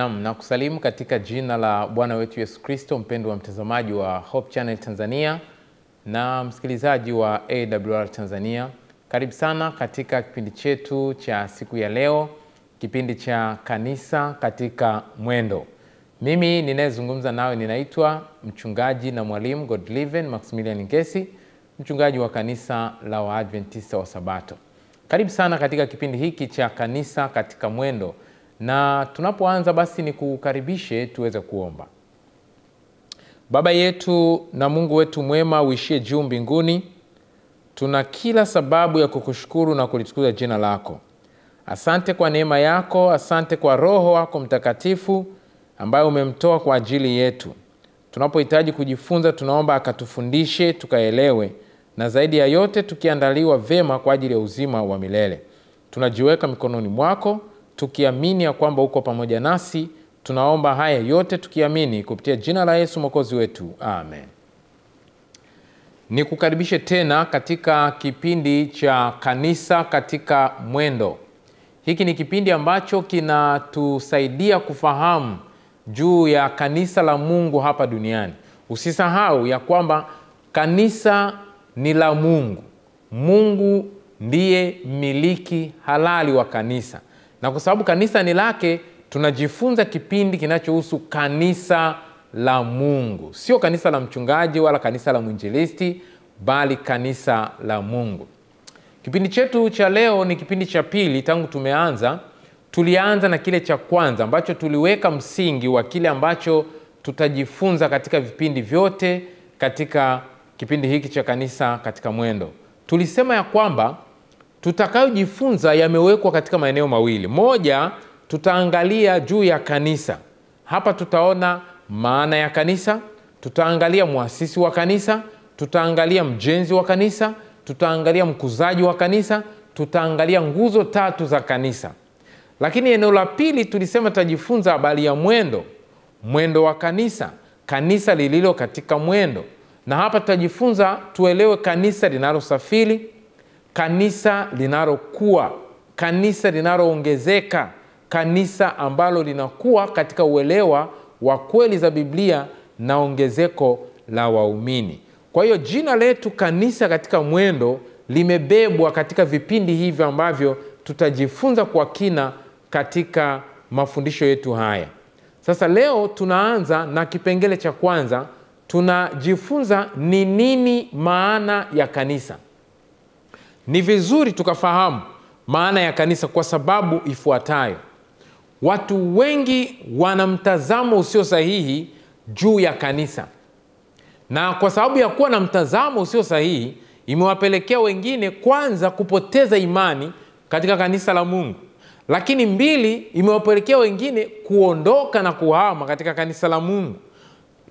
Na kusalimu katika jina la Bwana wetu Yesu Kristo, mpendwa mtazamaji wa Hope Channel Tanzania na msikilizaji wa AWR Tanzania. Karibu sana katika kipindi chetu cha siku ya leo, kipindi cha kanisa katika mwendo. Mimi ninayezungumza nawe ninaitwa mchungaji na mwalimu Godliven Maximilian Ngesi, mchungaji wa kanisa la Waadventista wa Sabato. Karibu sana katika kipindi hiki cha kanisa katika mwendo. Na tunapoanza basi ni kukaribishe tuweze kuomba. Baba yetu na Mungu wetu mwema uishie juu mbinguni, tuna kila sababu ya kukushukuru na kulitukuza jina lako. Asante kwa neema yako, asante kwa Roho wako Mtakatifu ambaye umemtoa kwa ajili yetu. Tunapohitaji kujifunza, tunaomba akatufundishe tukaelewe, na zaidi ya yote tukiandaliwa vema kwa ajili ya uzima wa milele. Tunajiweka mikononi mwako tukiamini ya kwamba uko pamoja nasi. Tunaomba haya yote tukiamini kupitia jina la Yesu Mwokozi wetu. Amen. Nikukaribishe tena katika kipindi cha kanisa katika mwendo. Hiki ni kipindi ambacho kinatusaidia kufahamu juu ya kanisa la Mungu hapa duniani. Usisahau ya kwamba kanisa ni la Mungu. Mungu ndiye miliki halali wa kanisa. Na kwa sababu kanisa ni lake, tunajifunza kipindi kinachohusu kanisa la Mungu. Sio kanisa la mchungaji wala kanisa la mwinjilisti, bali kanisa la Mungu. Kipindi chetu cha leo ni kipindi cha pili tangu tumeanza. Tulianza na kile cha kwanza ambacho tuliweka msingi wa kile ambacho tutajifunza katika vipindi vyote katika kipindi hiki cha kanisa katika mwendo. Tulisema ya kwamba tutakayojifunza yamewekwa katika maeneo mawili. Moja, tutaangalia juu ya kanisa. Hapa tutaona maana ya kanisa, tutaangalia muasisi wa kanisa, tutaangalia mjenzi wa kanisa, tutaangalia mkuzaji wa kanisa, tutaangalia nguzo tatu za kanisa. Lakini eneo la pili tulisema tutajifunza habari ya mwendo, mwendo wa kanisa, kanisa lililo katika mwendo. Na hapa tutajifunza tuelewe kanisa linalosafiri, kanisa linalokuwa, kanisa linaloongezeka, kanisa ambalo linakuwa katika uelewa wa kweli za Biblia na ongezeko la waumini. Kwa hiyo jina letu kanisa katika mwendo limebebwa katika vipindi hivi ambavyo tutajifunza kwa kina katika mafundisho yetu haya. Sasa leo tunaanza na kipengele cha kwanza. Tunajifunza ni nini maana ya kanisa. Ni vizuri tukafahamu maana ya kanisa kwa sababu ifuatayo. Watu wengi wana mtazamo usio sahihi juu ya kanisa. Na kwa sababu ya kuwa na mtazamo usio sahihi, imewapelekea wengine kwanza kupoteza imani katika kanisa la Mungu. Lakini mbili, imewapelekea wengine kuondoka na kuhama katika kanisa la Mungu.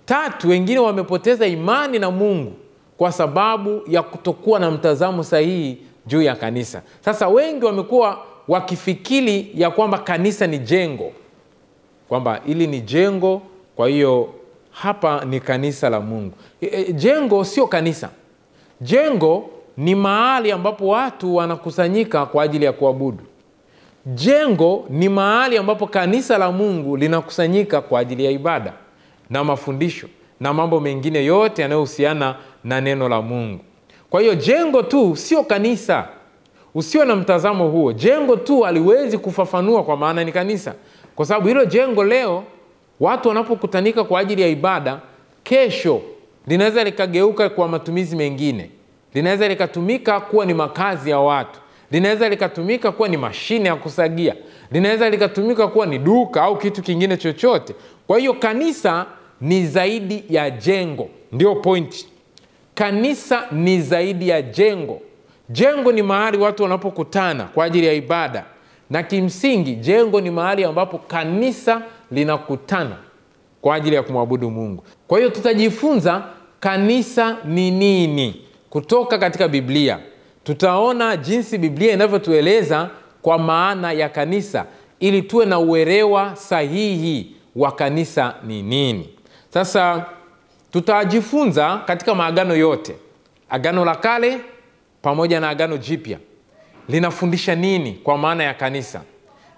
Tatu, wengine wamepoteza imani na Mungu kwa sababu ya kutokuwa na mtazamo sahihi juu ya kanisa. Sasa wengi wamekuwa wakifikiri ya kwamba kanisa ni jengo, kwamba ili ni jengo, kwa hiyo hapa ni kanisa la Mungu. Jengo sio kanisa. Jengo ni mahali ambapo watu wanakusanyika kwa ajili ya kuabudu. Jengo ni mahali ambapo kanisa la Mungu linakusanyika kwa ajili ya ibada na mafundisho na mambo mengine yote yanayohusiana na neno la Mungu. Kwa hiyo jengo tu sio kanisa. Usio na mtazamo huo. Jengo tu haliwezi kufafanua kwa maana ni kanisa. Kwa sababu hilo jengo leo watu wanapokutanika kwa ajili ya ibada, kesho linaweza likageuka kwa matumizi mengine. Linaweza likatumika kuwa ni makazi ya watu. Linaweza likatumika kuwa ni mashine ya kusagia. Linaweza likatumika kuwa ni duka au kitu kingine chochote. Kwa hiyo kanisa ni zaidi ya jengo. Ndio point. Kanisa ni zaidi ya jengo. Jengo ni mahali watu wanapokutana kwa ajili ya ibada. Na kimsingi jengo ni mahali ambapo kanisa linakutana kwa ajili ya kumwabudu Mungu. Kwa hiyo tutajifunza kanisa ni nini kutoka katika Biblia. Tutaona jinsi Biblia inavyotueleza kwa maana ya kanisa ili tuwe na uelewa sahihi wa kanisa ni nini. Sasa tutajifunza katika maagano yote. Agano la Kale pamoja na Agano Jipya linafundisha nini kwa maana ya kanisa.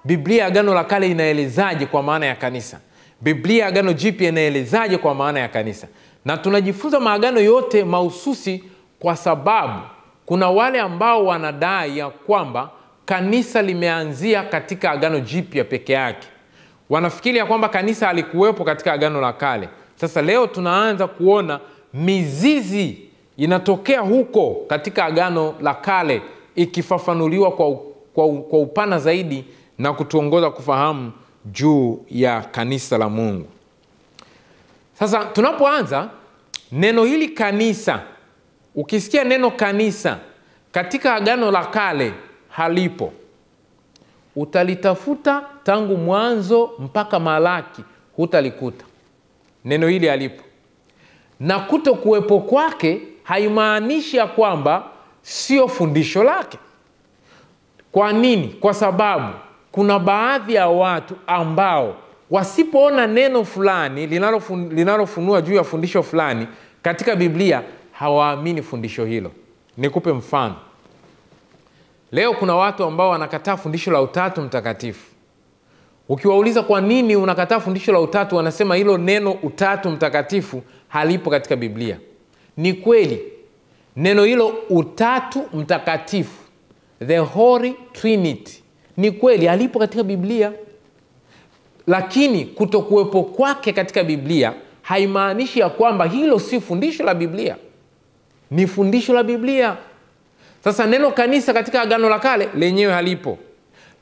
Biblia Agano la Kale inaelezaje kwa maana ya kanisa? Biblia Agano Jipya inaelezaje kwa maana ya kanisa? Na tunajifunza maagano yote mahususi kwa sababu kuna wale ambao wanadai ya kwamba kanisa limeanzia katika Agano Jipya peke yake. Wanafikiri ya kwamba kanisa halikuwepo katika Agano la Kale. Sasa leo tunaanza kuona mizizi inatokea huko katika Agano la Kale, ikifafanuliwa kwa upana zaidi na kutuongoza kufahamu juu ya kanisa la Mungu. Sasa tunapoanza neno hili kanisa, ukisikia neno kanisa katika Agano la Kale halipo. Utalitafuta tangu Mwanzo mpaka Malaki, hutalikuta. Neno hili halipo. Na kutokuwepo kwake haimaanishi ya kwamba sio fundisho lake. Kwa nini? Kwa sababu kuna baadhi ya watu ambao wasipoona neno fulani linalofunua juu ya fundisho fulani katika Biblia, hawaamini fundisho hilo. Nikupe mfano. Leo kuna watu ambao wanakataa fundisho la Utatu Mtakatifu. Ukiwauliza kwa nini unakataa fundisho la Utatu, wanasema hilo neno Utatu Mtakatifu halipo katika Biblia. Ni kweli. Neno hilo Utatu Mtakatifu, the Holy Trinity, ni kweli halipo katika Biblia. Lakini kutokuwepo kwake katika Biblia haimaanishi ya kwamba hilo si fundisho la Biblia. Ni fundisho la Biblia. Sasa neno kanisa katika Agano la Kale lenyewe halipo.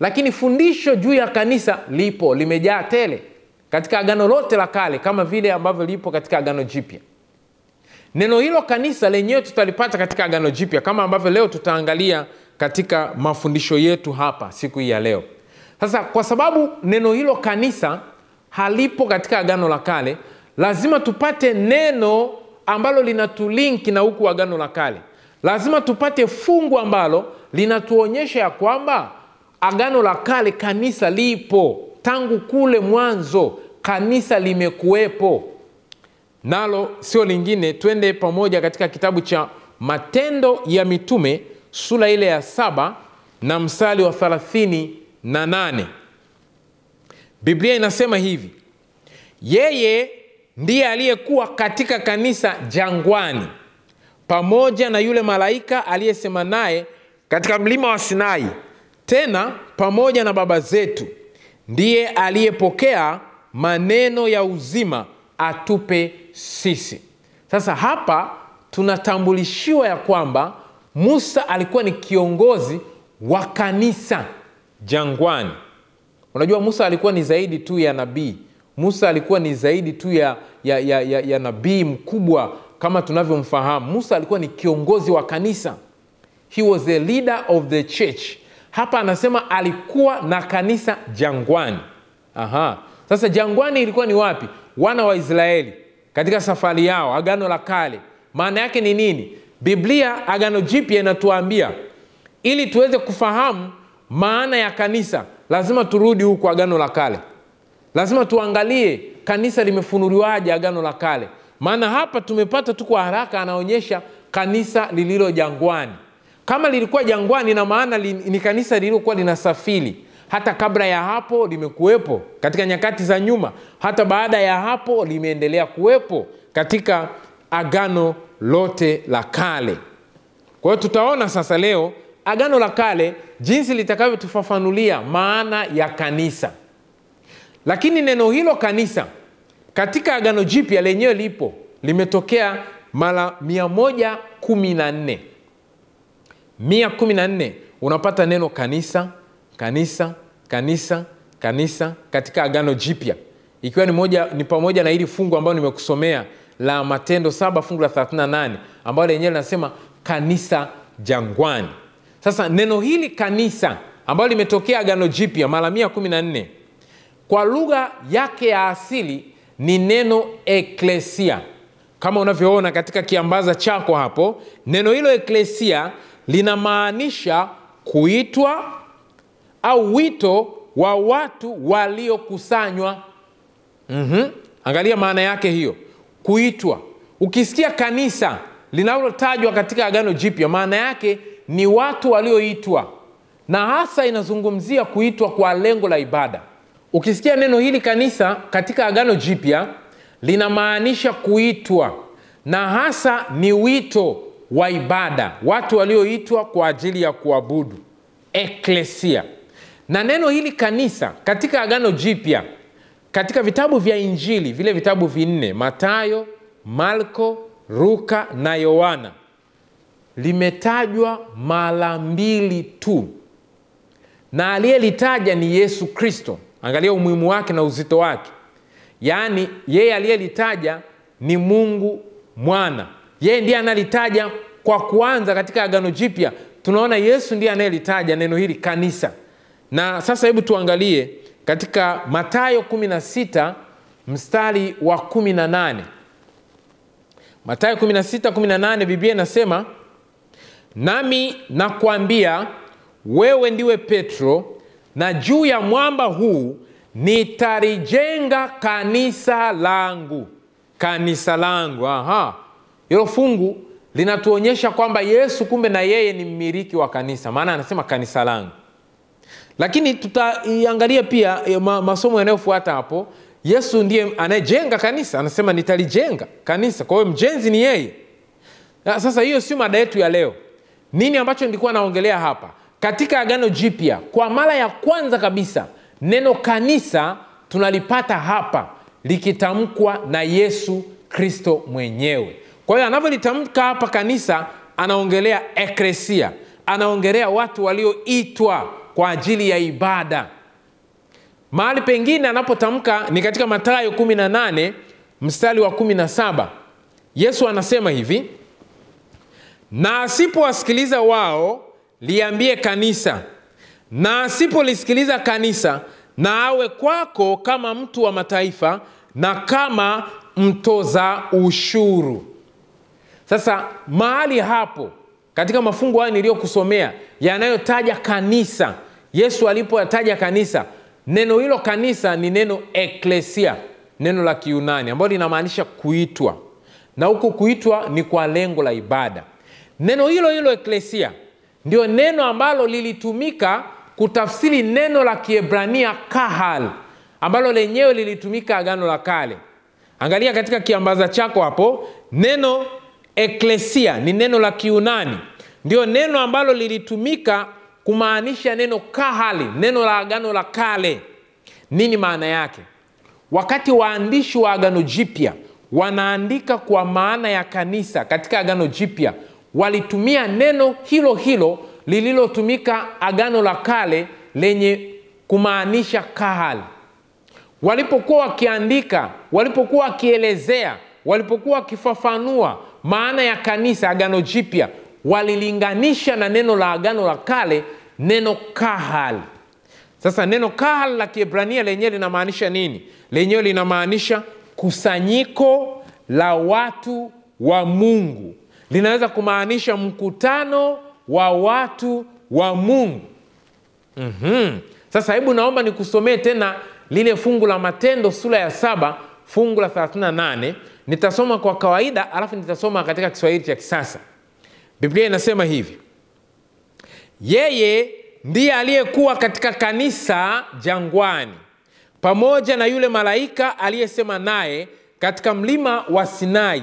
Lakini fundisho juu ya kanisa lipo, limejaa tele katika Agano lote la Kale, kama vile ambavyo lipo katika Agano Jipya. Neno hilo kanisa lenyewe tutalipata katika Agano Jipya, kama ambavyo leo tutaangalia katika mafundisho yetu hapa siku hii ya leo. Sasa kwa sababu neno hilo kanisa halipo katika Agano la Kale, lazima tupate neno ambalo linatulinki na huku Agano la Kale. Lazima tupate fungu ambalo linatuonyesha ya kwamba Agano la Kale kanisa lipo. Tangu kule mwanzo kanisa limekuwepo. Nalo sio lingine, twende pamoja katika kitabu cha Matendo ya Mitume sura ile ya 7 na mstari wa 38. Biblia inasema hivi: yeye ndiye aliyekuwa katika kanisa jangwani pamoja na yule malaika aliyesema naye katika mlima wa Sinai, tena pamoja na baba zetu, ndiye aliyepokea maneno ya uzima atupe sisi. Sasa hapa tunatambulishiwa ya kwamba Musa alikuwa ni kiongozi wa kanisa jangwani. Unajua Musa alikuwa ni zaidi tu ya nabii. Musa alikuwa ni zaidi tu ya nabii mkubwa kama tunavyomfahamu. Musa alikuwa ni kiongozi wa kanisa. He was the leader of the church. Hapa anasema alikuwa na kanisa jangwani. Sasa jangwani ilikuwa ni wapi? Wana wa Israeli katika safari yao Agano la Kale. Maana yake ni nini? Biblia Agano Jipya inatuambia ili tuweze kufahamu maana ya kanisa, lazima turudi huko Agano la Kale. Lazima tuangalie kanisa limefunuliwaje Agano la Kale. Maana hapa tumepata tu kwa haraka, anaonyesha kanisa lililo jangwani. Kama lilikuwa jangwani, na maana ni kanisa lililokuwa linasafiri. Hata kabla ya hapo limekuwepo katika nyakati za nyuma. Hata baada ya hapo limeendelea kuwepo katika Agano lote la Kale. Kwa hiyo tutaona sasa leo Agano la Kale jinsi litakavyotufafanulia maana ya kanisa. Lakini neno hilo kanisa katika Agano Jipya lenyewe lipo, limetokea mara 114. 114 unapata neno kanisa, kanisa, kanisa, kanisa katika Agano Jipya. Ikiwa ni pamoja na hili fungu ambalo nimekusomea la Matendo 7 fungu la 38 ambalo lenyewe linasema kanisa jangwani. Sasa neno hili kanisa ambalo limetokea Agano Jipya mara 114, kwa lugha yake ya asili ni neno eklesia. Kama unavyoona katika kiambaza chako hapo, neno hilo eklesia linamaanisha kuitwa au wito wa watu waliokusanywa. Angalia maana yake hiyo, kuitwa. Ukisikia kanisa linalotajwa katika Agano Jipya, maana yake ni watu walioitwa, na hasa inazungumzia kuitwa kwa lengo la ibada. Ukisikia neno hili kanisa katika Agano Jipya linamaanisha kuitwa, na hasa ni wito wa ibada, watu walioitwa kwa ajili ya kuabudu, eklesia. Na neno hili kanisa katika Agano Jipya, katika vitabu vya Injili, vile vitabu vinne, Mathayo, Marko, Luka na Yohana, limetajwa mara 2 tu, na aliyelitaja ni Yesu Kristo. Angalia umuhimu wake na uzito wake. Yaani yeye aliyelitaja ni Mungu Mwana. Yeye ndiye analitaja kwa kuanza katika Agano Jipya. Tunaona Yesu ndiye anayelitaja neno hili kanisa. Na sasa hebu tuangalie katika Mathayo 16 mstari wa 18. Mathayo 16:18 Biblia inasema, nami nakwambia wewe ndiwe Petro, na juu ya mwamba huu nitalijenga kanisa langu. Kanisa langu. Hilo fungu linatuonyesha kwamba Yesu kumbe na yeye ni mmiliki wa kanisa, maana anasema kanisa langu. Lakini tutaiangalia pia masomo yanayofuata hapo. Yesu ndiye anayejenga kanisa, anasema nitalijenga kanisa. Kwa hiyo mjenzi ni yeye. Sasa hiyo sio mada yetu ya leo. Nini ambacho nilikuwa naongelea hapa? Katika Agano Jipya, kwa mara ya kwanza kabisa, neno kanisa tunalipata hapa likitamkwa na Yesu Kristo mwenyewe. Kwa hiyo anavyolitamka hapa kanisa, anaongelea eklesia, anaongelea watu walioitwa kwa ajili ya ibada. Mahali pengine anapotamka ni katika Mathayo 18 mstari wa 17. Yesu anasema hivi, na asipowasikiliza wao, liambie kanisa, na asipolisikiliza kanisa, na awe kwako kama mtu wa mataifa na kama mtoza ushuru. Sasa mahali hapo katika mafungu haya niliyokusomea yanayotaja kanisa, Yesu alipotaja kanisa, neno hilo kanisa ni neno eklesia, neno la Kiyunani ambalo linamaanisha kuitwa, na huko kuitwa ni kwa lengo la ibada. Neno hilo eklesia ndio neno ambalo lilitumika kutafsiri neno la Kiebrania kahal, ambalo lenyewe lilitumika Agano la Kale. Angalia katika kiambaza chako hapo, neno eklesia ni neno la Kiyunani, ndio neno ambalo lilitumika kumaanisha neno kahali, neno la Agano la Kale. Nini maana yake? Wakati waandishi wa Agano Jipya wanaandika kwa maana ya kanisa katika Agano Jipya, walitumia neno hilo lililotumika Agano la Kale lenye kumaanisha kahali. Walipokuwa wakiandika, walipokuwa wakielezea, walipokuwa wakifafanua maana ya kanisa Agano Jipya, walilinganisha na neno la Agano la Kale, neno kahal. Sasa neno kahal la Kiebrania lenyewe linamaanisha nini? Lenyewe linamaanisha kusanyiko la watu wa Mungu. Linaweza kumaanisha mkutano wa watu wa Mungu. Sasa hebu naomba nikusomee tena lile fungu la Matendo sura ya 7 fungu la 38. Nitasoma kwa kawaida alafu nitasoma katika Kiswahili cha kisasa. Biblia inasema hivi, yeye ndiye aliyekuwa katika kanisa jangwani pamoja na yule malaika aliyesema naye katika mlima wa Sinai,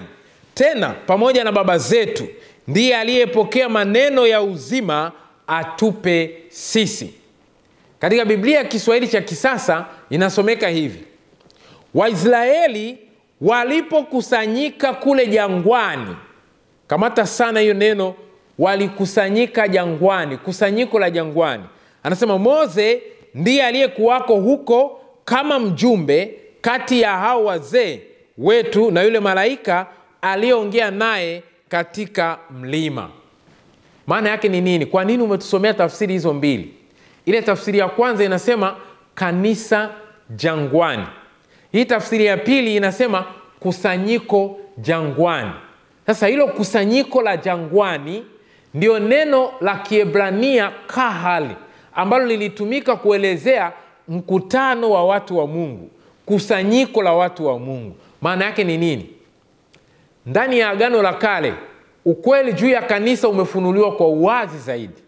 tena pamoja na baba zetu, ndiye aliyepokea maneno ya uzima atupe sisi. Katika Biblia Kiswahili cha kisasa inasomeka hivi, Waisraeli walipokusanyika kule jangwani. Kamata sana hiyo neno, walikusanyika jangwani, kusanyiko la jangwani. Anasema Mose ndiye aliyekuwako huko kama mjumbe kati ya hao wazee wetu na yule malaika aliyeongea naye katika mlima. Maana yake ni nini? Kwa nini umetusomea tafsiri hizo mbili? Ile tafsiri ya kwanza inasema kanisa jangwani. Hii tafsiri ya pili inasema kusanyiko jangwani. Sasa hilo kusanyiko la jangwani ndio neno la Kiebrania kahali, ambalo lilitumika kuelezea mkutano wa watu wa Mungu, kusanyiko la watu wa Mungu. Maana yake ni nini? Ndani ya Agano la Kale, ukweli juu ya kanisa umefunuliwa kwa uwazi zaidi.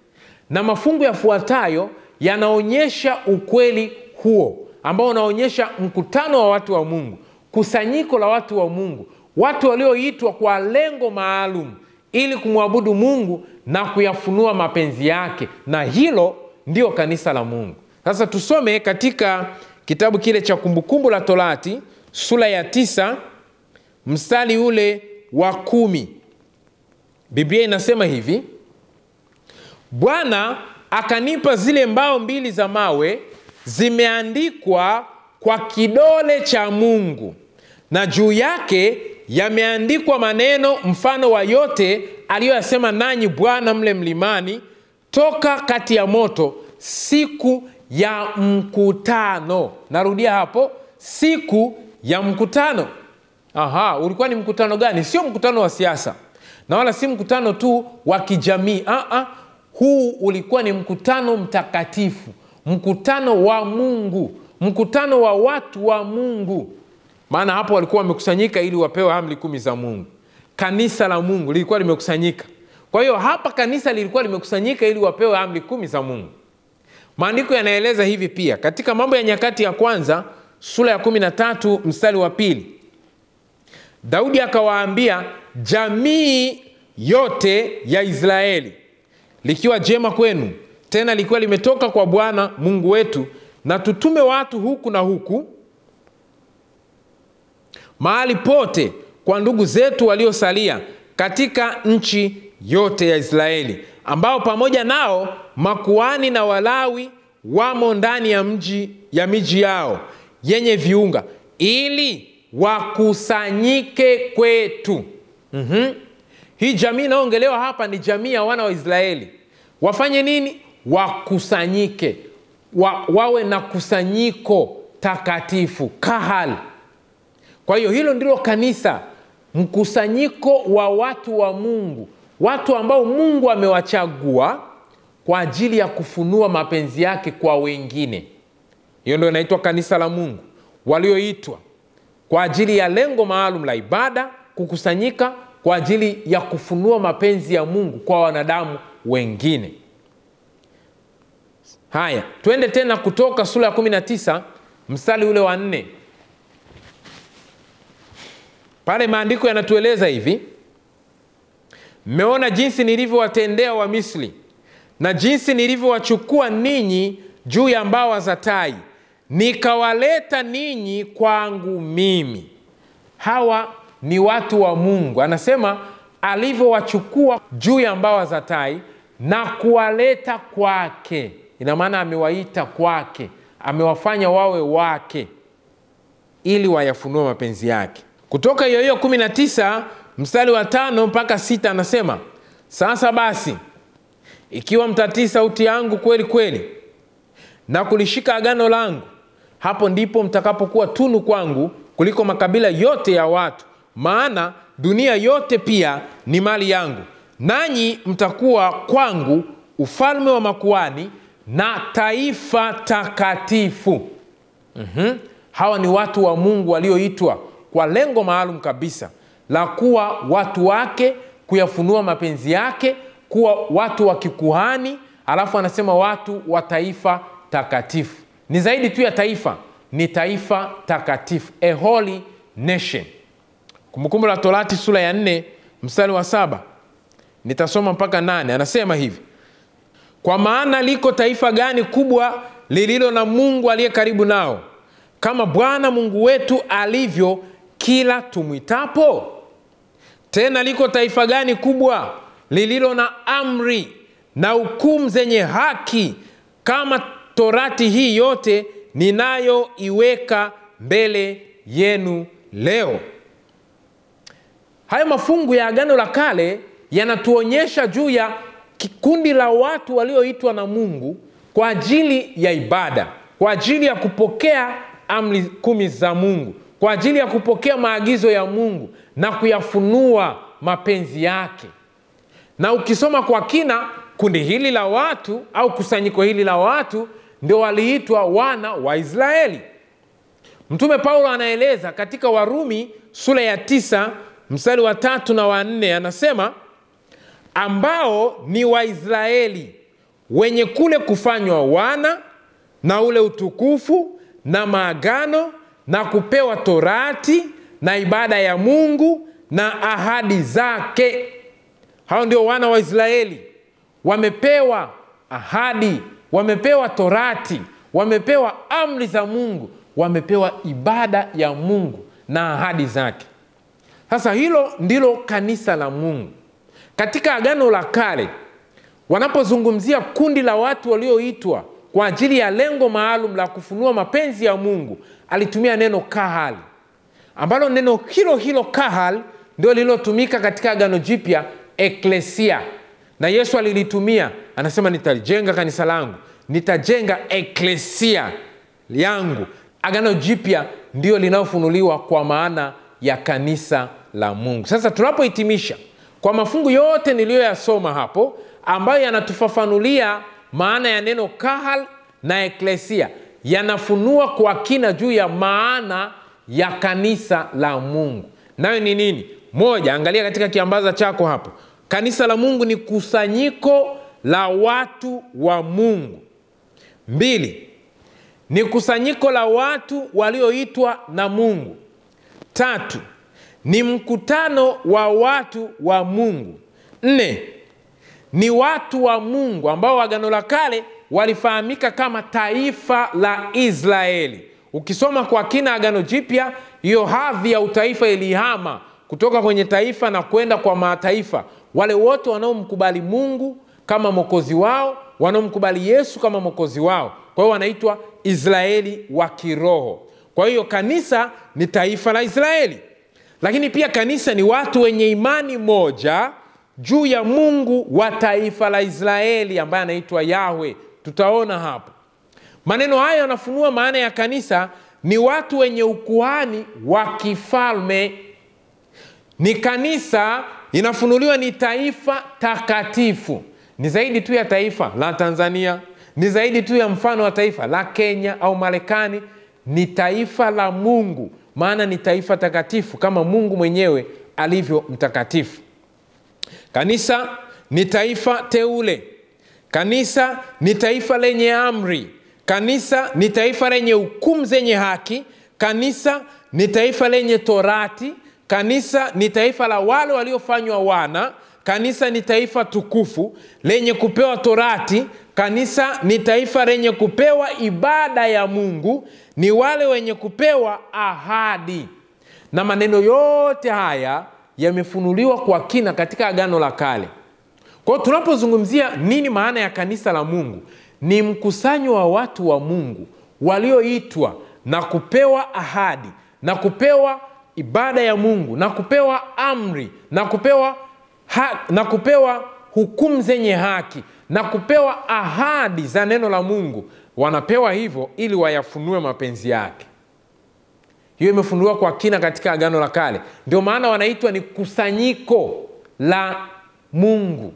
Na mafungu yafuatayo yanaonyesha ukweli huo, ambao unaonyesha mkutano wa watu wa Mungu, kusanyiko la watu wa Mungu, watu walioitwa kwa lengo maalum ili kumwabudu Mungu na kuyafunua mapenzi yake, na hilo ndio kanisa la Mungu. Sasa tusome katika kitabu kile cha Kumbukumbu la Torati sura ya 9 mstari ule wa 10. Biblia inasema hivi: Bwana akanipa zile mbao 2 za mawe, zimeandikwa kwa kidole cha Mungu, na juu yake yameandikwa maneno mfano wa yote aliyoyasema nanyi Bwana mle mlimani toka kati ya moto siku ya mkutano. Narudia hapo, siku ya mkutano. Ulikuwa ni mkutano gani? Sio mkutano wa siasa, na wala si mkutano tu wa kijamii. Huu ulikuwa ni mkutano mtakatifu, mkutano wa Mungu, mkutano wa watu wa Mungu. Maana hapo walikuwa wamekusanyika ili wapewe amri 10 za Mungu. Kanisa la Mungu lilikuwa limekusanyika. Kwa hiyo hapa kanisa lilikuwa limekusanyika ili wapewe amri 10 za Mungu. Maandiko yanaeleza hivi pia katika Mambo ya Nyakati ya Kwanza sura ya 13 mstari wa 2. Daudi akawaambia, jamii yote ya Israeli, likiwa jema kwenu, tena likiwa limetoka kwa Bwana Mungu wetu, na tutume watu huku na huku mahali pote kwa ndugu zetu waliosalia katika nchi yote ya Israeli, ambao pamoja nao makuhani na Walawi wamo ndani ya miji yao yenye viunga, ili wakusanyike kwetu. Hii jamii inaongelewa hapa ni jamii ya wana wa Israeli. Wafanye nini? Wakusanyike, wawe na kusanyiko takatifu, kahal. Kwa hiyo hilo ndilo kanisa, mkusanyiko wa watu wa Mungu, watu ambao Mungu amewachagua kwa ajili ya kufunua mapenzi yake kwa wengine. Hiyo ndio inaitwa kanisa la Mungu, walioitwa kwa ajili ya lengo maalum la ibada, kukusanyika kwa ajili ya kufunua mapenzi ya Mungu kwa wanadamu wengine. Haya, tuende tena Kutoka sura ya 19 mstari ule wa 4. Pale maandiko yanatueleza hivi: mmeona jinsi nilivyowatendea wa Misri, na jinsi nilivyowachukua ninyi juu ya mbawa za tai, nikawaleta ninyi kwangu mimi. Hawa ni watu wa Mungu. Anasema alivyowachukua juu ya mbawa za tai na kuwaleta kwake. Ina maana amewaita kwake, amewafanya wawe wake ili wayafunue mapenzi yake. Kutoka hiyo 19 mstari wa 5 mpaka 6 anasema, sasa basi ikiwa mtatii sauti yangu kweli kweli na kulishika agano langu, hapo ndipo mtakapokuwa tunu kwangu kuliko makabila yote ya watu, maana dunia yote pia ni mali yangu, nanyi mtakuwa kwangu ufalme wa makuhani na taifa takatifu. Hawa ni watu wa Mungu walioitwa kwa lengo maalum kabisa la kuwa watu wake, kuyafunua mapenzi yake, kuwa watu wa kikuhani. Alafu anasema watu wa taifa takatifu. Ni zaidi tu ya taifa, ni taifa takatifu, a holy nation. Kumbukumbu la Torati sura ya 4 mstari wa 7. Nitasoma mpaka 8. Anasema hivi: kwa maana liko taifa gani kubwa lililo na Mungu aliye karibu nao, kama Bwana Mungu wetu alivyo kila tumwitapo? Tena liko taifa gani kubwa lililo na amri na hukumu zenye haki, kama Torati hii yote ninayoiweka mbele yenu leo? Haya mafungu ya Agano la Kale yanatuonyesha juu ya kikundi la watu walioitwa na Mungu kwa ajili ya ibada, kwa ajili ya kupokea amri 10 za Mungu, kwa ajili ya kupokea maagizo ya Mungu na kuyafunua mapenzi yake. Na ukisoma kwa kina, kundi hili la watu au kusanyiko hili la watu ndio waliitwa wana wa Israeli. Mtume Paulo anaeleza katika Warumi sura ya 9 mstari wa 3 na wa 4, anasema ambao ni Waisraeli wenye kule kufanywa wana na ule utukufu na maagano na kupewa torati na ibada ya Mungu na ahadi zake. Hao ndio wana wa Israeli. Wamepewa ahadi, wamepewa torati, wamepewa amri za Mungu, wamepewa ibada ya Mungu na ahadi zake. Sasa hilo ndilo kanisa la Mungu. Katika Agano la Kale, wanapozungumzia kundi la watu walioitwa kwa ajili ya lengo maalum la kufunua mapenzi ya Mungu, alitumia neno kahal, ambalo neno hilo kahal ndio lililotumika katika Agano Jipya, eklesia. Na Yesu alilitumia, anasema nitajenga kanisa langu, nitajenga eklesia yangu. Agano Jipya ndio linaofunuliwa kwa maana ya kanisa la Mungu. Sasa tunapohitimisha kwa mafungu yote niliyoyasoma hapo, ambayo yanatufafanulia maana ya neno kahal na eklesia, yanafunua kwa kina juu ya maana ya kanisa la Mungu. Nayo ni nini? Moja, angalia katika kiambaza chako hapo. Kanisa la Mungu ni kusanyiko la watu wa Mungu. 2, ni kusanyiko la watu walioitwa na Mungu. 3, ni mkutano wa watu wa Mungu. 4, ni watu wa Mungu ambao Agano la Kale walifahamika kama taifa la Israeli. Ukisoma kwa kina Agano Jipya, hiyo hadhi ya utaifa ilihama kutoka kwenye taifa na kwenda kwa mataifa. Wale wote wanaomkubali Mungu kama mwokozi wao, wanaomkubali Yesu kama mwokozi wao, kwa hiyo wanaitwa Israeli wa kiroho. Kwa hiyo kanisa ni taifa la Israeli. Lakini pia kanisa ni watu wenye imani moja juu ya Mungu wa taifa la Israeli ambaye anaitwa Yahweh. Tutaona hapo. Maneno haya yanafunua maana ya kanisa ni watu wenye ukuhani wa kifalme. Ni kanisa, inafunuliwa ni taifa takatifu. Ni zaidi tu ya taifa la Tanzania, ni zaidi tu ya mfano wa taifa la Kenya au Marekani. Ni taifa la Mungu, maana ni taifa takatifu kama Mungu mwenyewe alivyo mtakatifu. Kanisa ni taifa teule. Kanisa ni taifa lenye amri. Kanisa ni taifa lenye hukumu zenye haki. Kanisa ni taifa lenye torati. Kanisa ni taifa la wale waliofanywa wana. Kanisa ni taifa tukufu lenye kupewa torati. Kanisa ni taifa lenye kupewa ibada ya Mungu. Ni wale wenye kupewa ahadi. Na maneno yote haya yamefunuliwa kwa kina katika Agano la Kale. Kwa hiyo tunapozungumzia nini maana ya kanisa la Mungu, ni mkusanyo wa watu wa Mungu walioitwa na kupewa ahadi na kupewa ibada ya Mungu na kupewa amri na kupewa hukumu zenye haki na kupewa ahadi za neno la Mungu. Wanapewa hivyo ili wayafunue mapenzi yake. Hiyo imefunuliwa kwa kina katika Agano la Kale. Ndio maana wanaitwa ni kusanyiko la Mungu.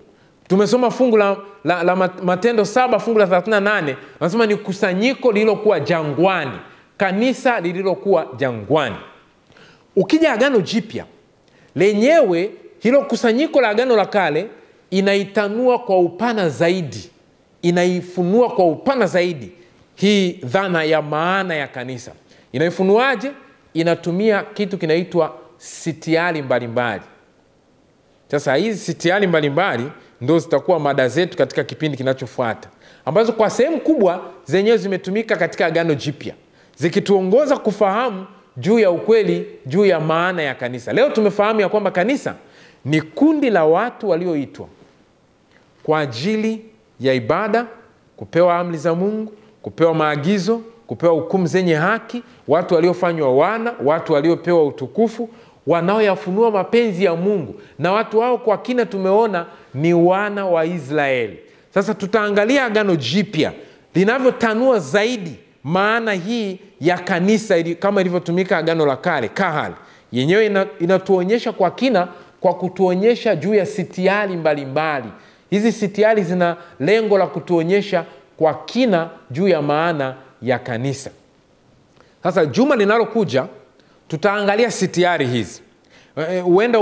Tumesoma fungu la Matendo 7 fungu la 38. Wanasema ni kusanyiko lililokuwa jangwani. Kanisa lililokuwa jangwani. Ukija Agano Jipya, lenyewe hilo kusanyiko la Agano la Kale inaitanua kwa upana zaidi. Inaifunua kwa upana zaidi hii dhana ya maana ya kanisa. Inaifunuaje? Inatumia kitu kinaitwa sitiari mbalimbali. Sasa hizi sitiari mbalimbali ndio zitakuwa mada zetu katika kipindi kinachofuata, ambazo kwa sehemu kubwa zenyewe zimetumika katika Agano Jipya, zikituongoza kufahamu juu ya ukweli juu ya maana ya kanisa. Leo tumefahamu ya kwamba kanisa ni kundi la watu walioitwa kwa ajili ya ibada, kupewa amri za Mungu, kupewa maagizo, kupewa hukumu zenye haki, watu waliofanywa wana, watu waliopewa utukufu, wanaoyafunua mapenzi ya Mungu. Na watu hao kwa kina tumeona ni wana wa Israeli. Sasa tutaangalia Agano Jipya linavyotanua zaidi maana hii ya kanisa kama ilivyotumika Agano la Kale, kahal. Yenyewe inatuonyesha kwa kina kwa kutuonyesha juu ya sitiari mbalimbali. Hizi sitiari zina lengo la kutuonyesha kwa kina juu ya maana ya kanisa. Sasa juma linalokuja tutaangalia sitiari hizi. Huenda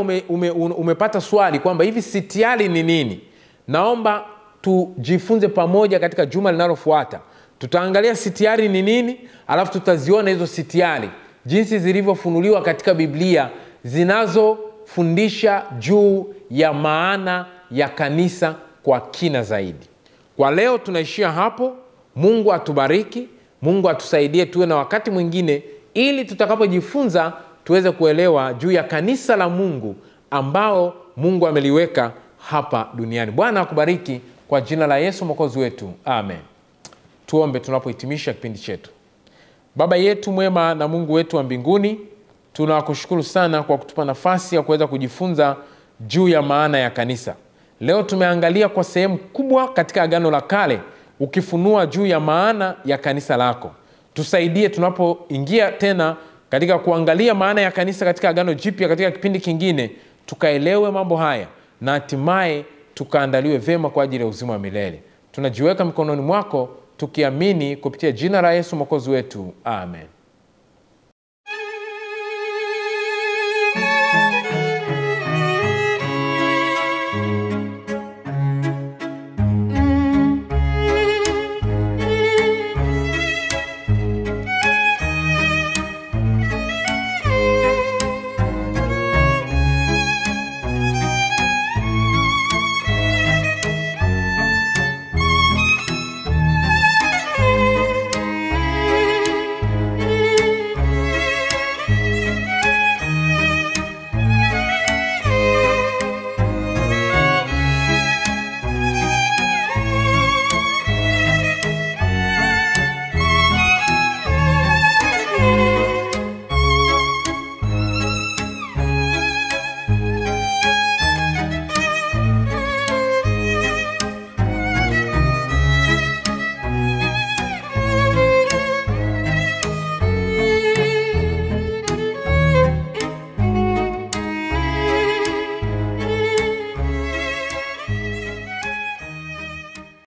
umepata swali kwamba hivi sitiari ni nini? Naomba tujifunze pamoja katika juma linalofuata. Tutaangalia sitiari ni nini, alafu tutaziona hizo sitiari jinsi zilivyofunuliwa katika Biblia zinazofundisha juu ya maana ya kanisa kwa kina zaidi. Kwa leo tunaishia hapo. Mungu atubariki, Mungu atusaidie tuwe na wakati mwingine ili tutakapojifunza tuweze kuelewa juu ya kanisa la Mungu ambao Mungu ameliweka hapa duniani. Bwana akubariki kwa jina la Yesu Mwokozi wetu. Amen. Tuombe tunapohitimisha kipindi chetu. Baba yetu mwema na Mungu wetu wa mbinguni, tunakushukuru sana kwa kutupa nafasi ya kuweza kujifunza juu ya maana ya kanisa. Leo tumeangalia kwa sehemu kubwa katika Agano la Kale, ukifunua juu ya maana ya kanisa lako. Tusaidie tunapoingia tena katika kuangalia maana ya kanisa katika Agano Jipya katika kipindi kingine, tukaelewe mambo haya na hatimaye tukaandaliwe vema kwa ajili ya uzima wa milele. Tunajiweka mikononi mwako tukiamini kupitia jina la Yesu Mwokozi wetu. Amen.